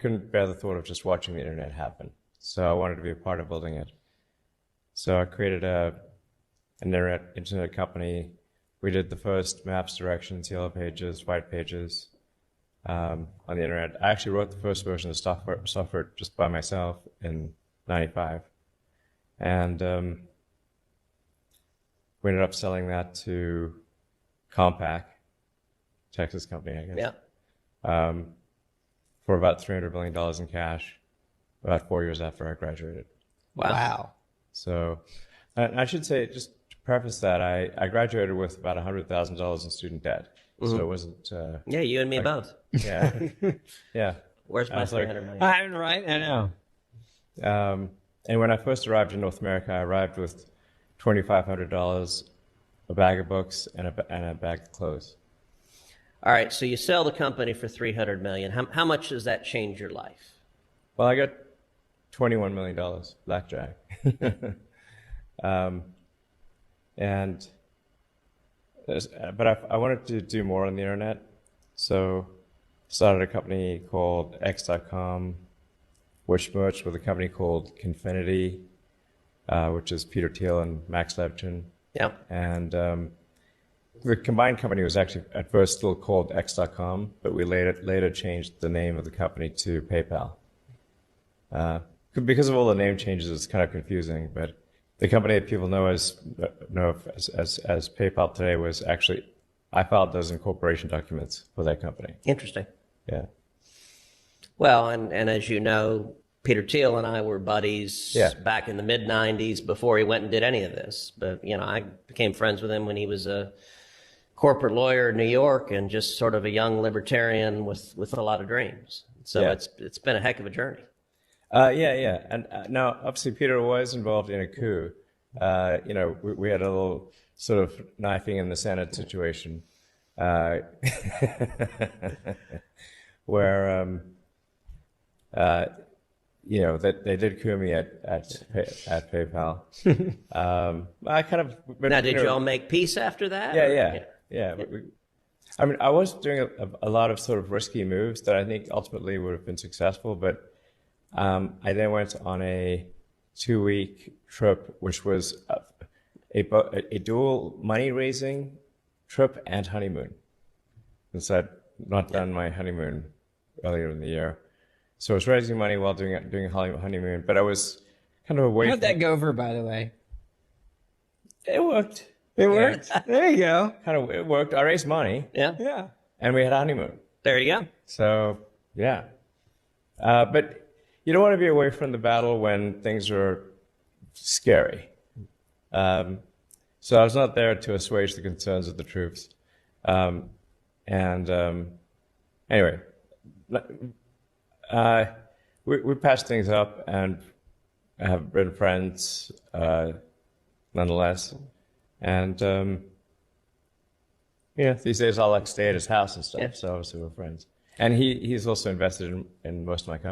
couldn't bear the thought of just watching the internet happen. So I wanted to be a part of building it. So I created an internet company. We did the first maps, directions, yellow pages, white pages on the internet. I actually wrote the first version of software just by myself in '95. And we ended up selling that to Compaq, Texas company, I guess. Yeah. For about $300 million in cash, about 4 years after I graduated. Wow. So, and I should say, just to preface that, I graduated with about $100,000 in student debt. So it wasn't. Yeah, you and me both. Yeah. Yeah. Where's my 300 million? I'm right. I know. And when I first arrived in North America, I arrived with $2,500, a bag of books, and a bag of clothes. All right, so you sell the company for $300 million. How much does that change your life? Well, I got $21 million, blackjack. But I wanted to do more on the internet, so started a company called X.com, which merged with a company called Confinity, which is Peter Thiel and Max Levchin. Yeah. And the combined company was actually at first still called X.com, but we later changed the name of the company to PayPal. Because of all the name changes, it's kind of confusing. But the company that people know as PayPal today was actually, I filed those incorporation documents for that company. Interesting. Yeah. Well, and as you know, Peter Thiel and I were buddies back in the mid-'90s before he went and did any of this. But, you know, I became friends with him when he was a corporate lawyer in New York and just sort of a young libertarian with a lot of dreams. So it's been a heck of a journey. Yeah. And now, obviously, Peter was involved in a coup. You know, we had a little sort of knifing in the Senate situation where, you know, that they did coup me at PayPal. I kind of. Now, did you all make peace after that? Yeah. I mean, I was doing a lot of sort of risky moves that I think ultimately would have been successful, but I then went on a 2-week trip, which was a dual money-raising trip and honeymoon. Since I'd not done my honeymoon earlier in the year. So I was raising money while doing a honeymoon, but I was kind of away. How'd that go over, by the way? It worked. It worked? There you go. It worked. I raised money. Yeah. And we had a honeymoon. There you go. So, yeah. But you don't want to be away from the battle when things are scary. So I was not there to assuage the concerns of the troops. Anyway, we patched things up and have been friends nonetheless. And, you know, these days I'll like stay at his house and stuff. So obviously we're friends. And he's also invested in most of my company.